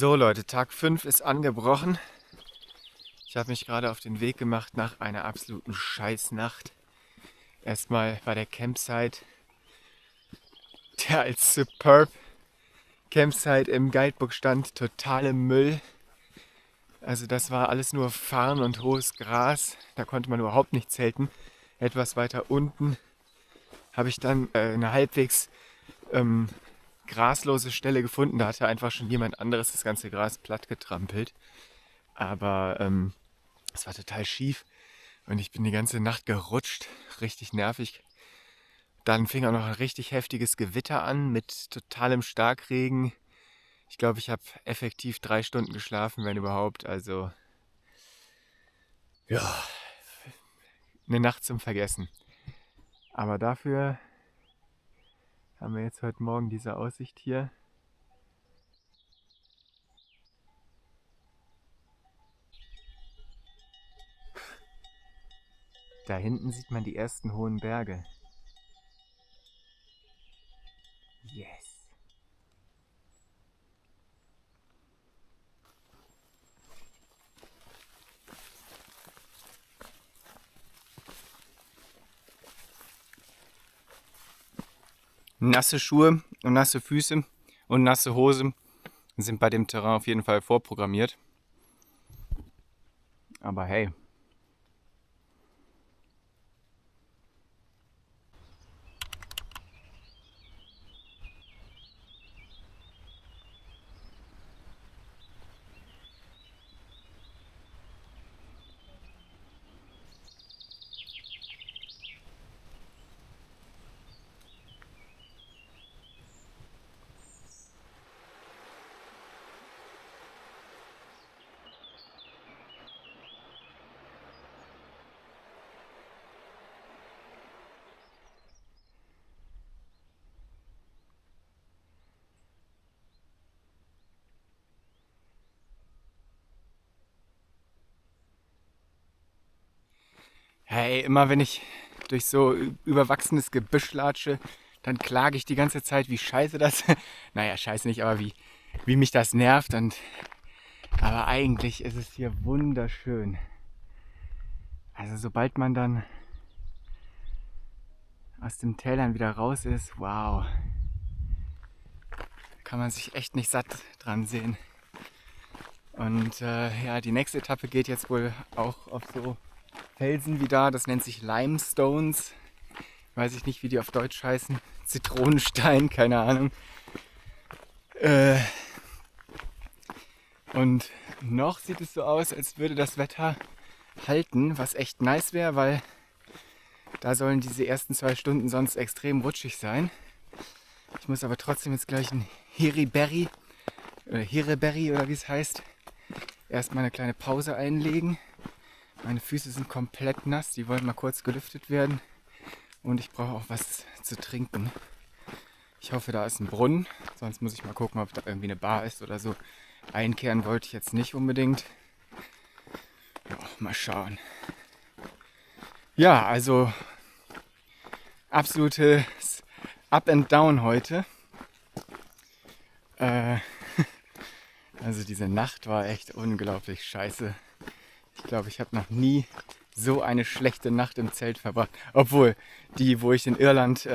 So Leute, Tag 5 ist angebrochen. Ich habe mich gerade auf den Weg gemacht nach einer absoluten Scheißnacht. Erstmal war der Campsite, der als Superb Campsite im Guidebook stand, totale Müll. Also das war alles nur Farn und hohes Gras. Da konnte man überhaupt nicht zelten. Etwas weiter unten habe ich dann eine halbwegs graslose Stelle gefunden. Da hatte einfach schon jemand anderes das ganze Gras platt getrampelt. Aber es war total schief und ich bin die ganze Nacht gerutscht. Richtig nervig. Dann fing auch noch ein richtig heftiges Gewitter an mit totalem Starkregen. Ich glaube, ich habe effektiv 3 Stunden geschlafen, wenn überhaupt. Also, ja, eine Nacht zum Vergessen. Aber dafür haben wir jetzt heute Morgen diese Aussicht hier. Da hinten sieht man die ersten hohen Berge. Yes. Nasse Schuhe und nasse Füße und nasse Hose sind bei dem Terrain auf jeden Fall vorprogrammiert. Aber hey. Hey, immer wenn ich durch so überwachsenes Gebüsch latsche, dann klage ich die ganze Zeit, wie scheiße das, naja, scheiße nicht, aber wie mich das nervt. Aber eigentlich ist es hier wunderschön. Also sobald man dann aus den Tälern wieder raus ist, wow, kann man sich echt nicht satt dran sehen. Und ja, die nächste Etappe geht jetzt wohl auch auf so Felsen wie da, das nennt sich Limestones. Weiß ich nicht, wie die auf Deutsch heißen. Zitronenstein, keine Ahnung. Und noch sieht es so aus, als würde das Wetter halten, was echt nice wäre, weil da sollen diese ersten 2 Stunden sonst extrem rutschig sein. Ich muss aber trotzdem jetzt gleich ein Hiriberry oder wie es heißt, erstmal eine kleine Pause einlegen. Meine Füße sind komplett nass, die wollen mal kurz gelüftet werden. Und ich brauche auch was zu trinken. Ich hoffe, da ist ein Brunnen. Sonst muss ich mal gucken, ob da irgendwie eine Bar ist oder so. Einkehren wollte ich jetzt nicht unbedingt. Ja, mal schauen. Ja, also absolutes Up and Down heute. Also diese Nacht war echt unglaublich scheiße. Ich glaube, ich habe noch nie so eine schlechte Nacht im Zelt verbracht. Obwohl, die, wo ich in Irland,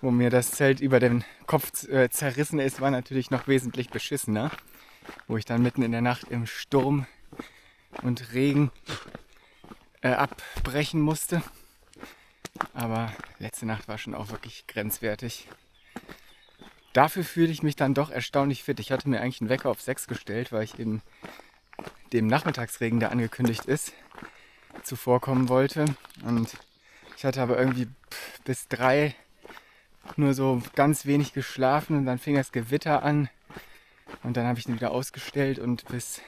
wo mir das Zelt über den Kopf zerrissen ist, war natürlich noch wesentlich beschissener. Wo ich dann mitten in der Nacht im Sturm und Regen abbrechen musste. Aber letzte Nacht war schon auch wirklich grenzwertig. Dafür fühle ich mich dann doch erstaunlich fit. Ich hatte mir eigentlich einen Wecker auf 6 gestellt, weil ich eben dem Nachmittagsregen, der angekündigt ist, zuvorkommen wollte. Und ich hatte aber irgendwie bis 3 nur so ganz wenig geschlafen und dann fing das Gewitter an und dann habe ich ihn wieder ausgestellt und bis,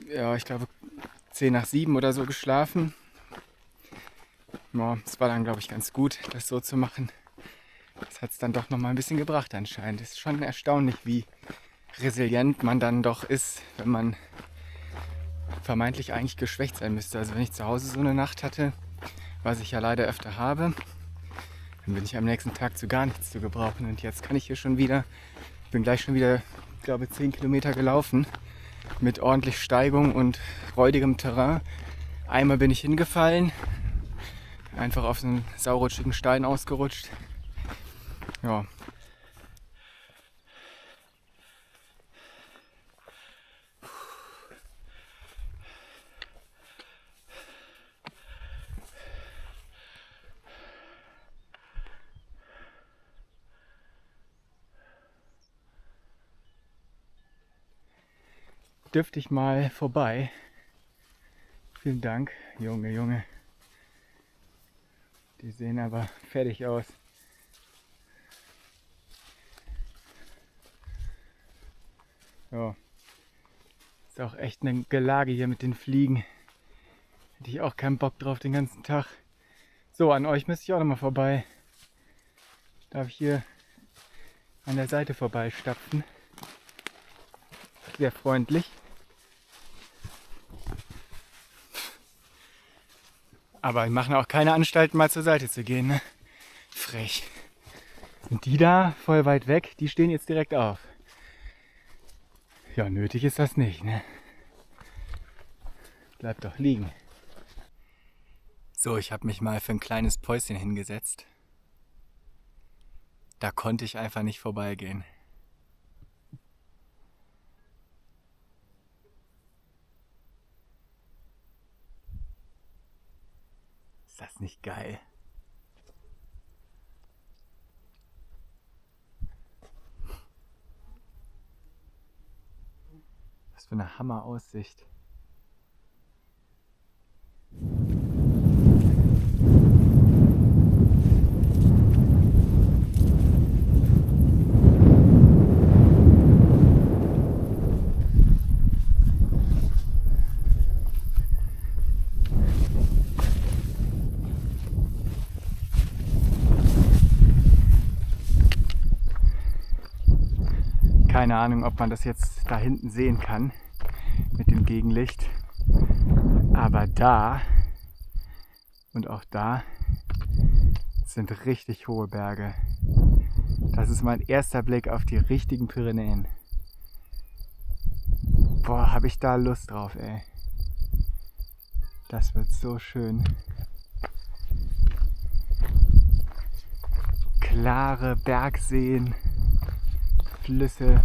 ja, ich glaube 10 nach 7 oder so geschlafen. Ja, es war dann, glaube ich, ganz gut, das so zu machen. Das hat es dann doch nochmal ein bisschen gebracht anscheinend. Es ist schon erstaunlich, wie resilient man dann doch ist, wenn man vermeintlich eigentlich geschwächt sein müsste. Also wenn ich zu Hause so eine Nacht hatte, was ich ja leider öfter habe, dann bin ich am nächsten Tag zu gar nichts zu gebrauchen. Und jetzt kann ich hier schon wieder, bin gleich schon wieder ich glaube 10 Kilometer gelaufen mit ordentlich Steigung und räudigem Terrain. Einmal bin ich hingefallen, einfach auf so einen saurutschigen Stein ausgerutscht. Ja. Dürfte ich mal vorbei. Vielen Dank, Junge, Junge. Die sehen aber fertig aus. Ja. Ist auch echt eine Gelage hier mit den Fliegen. Hätte ich auch keinen Bock drauf den ganzen Tag. So, an euch müsste ich auch noch mal vorbei. Darf ich hier an der Seite vorbeistapfen? Sehr freundlich. Aber wir machen auch keine Anstalten, mal zur Seite zu gehen, ne? Frech. Und die da, voll weit weg, die stehen jetzt direkt auf. Ja, nötig ist das nicht, ne? Bleibt doch liegen. So, ich habe mich mal für ein kleines Päuschen hingesetzt. Da konnte ich einfach nicht vorbeigehen. Ist das nicht geil? Was für eine Hammer-Aussicht. Keine Ahnung, ob man das jetzt da hinten sehen kann mit dem Gegenlicht. Aber da und auch da sind richtig hohe Berge. Das ist mein erster Blick auf die richtigen Pyrenäen. Boah, habe ich da Lust drauf, ey. Das wird so schön. Klare Bergseen. Flüsse,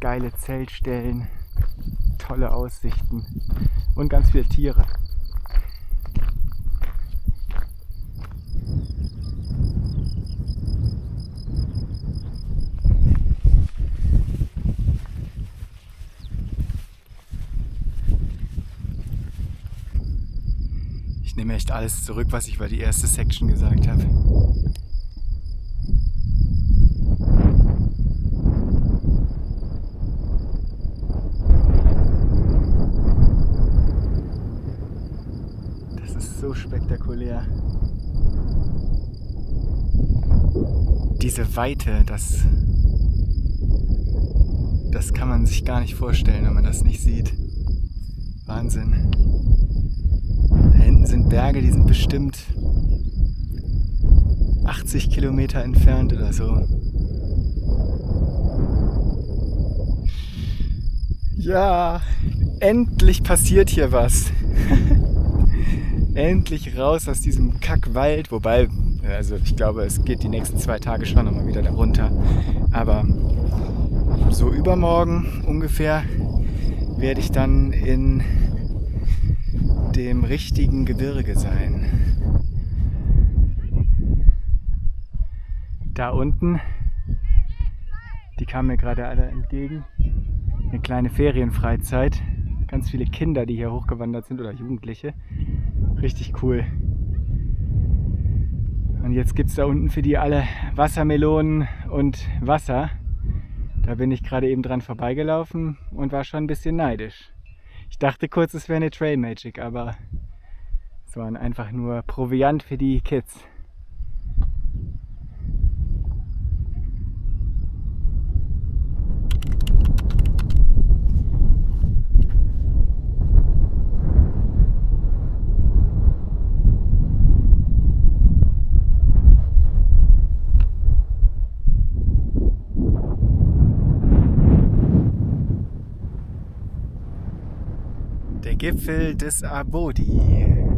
geile Zeltstellen, tolle Aussichten und ganz viele Tiere. Ich nehme echt alles zurück, was ich über die erste Section gesagt habe. So spektakulär. Diese Weite, das kann man sich gar nicht vorstellen, wenn man das nicht sieht. Wahnsinn. Da hinten sind Berge, die sind bestimmt 80 Kilometer entfernt oder so. Ja, endlich passiert hier was. Endlich raus aus diesem Kackwald, wobei, also ich glaube, es geht die nächsten 2 Tage schon nochmal wieder darunter. Aber so übermorgen ungefähr werde ich dann in dem richtigen Gebirge sein. Da unten, die kamen mir gerade alle entgegen, eine kleine Ferienfreizeit. Ganz viele Kinder, die hier hochgewandert sind oder Jugendliche. Richtig cool. Und jetzt gibt es da unten für die alle Wassermelonen und Wasser. Da bin ich gerade eben dran vorbeigelaufen und war schon ein bisschen neidisch. Ich dachte kurz, es wäre eine Trail Magic, aber es waren einfach nur Proviant für die Kids. Gipfel des Abodi.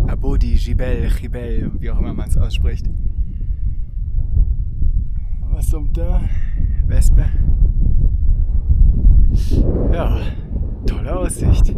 Abodi, Jibel, Jibel, wie auch immer man es ausspricht. Was kommt da? Wespe. Ja, tolle Aussicht.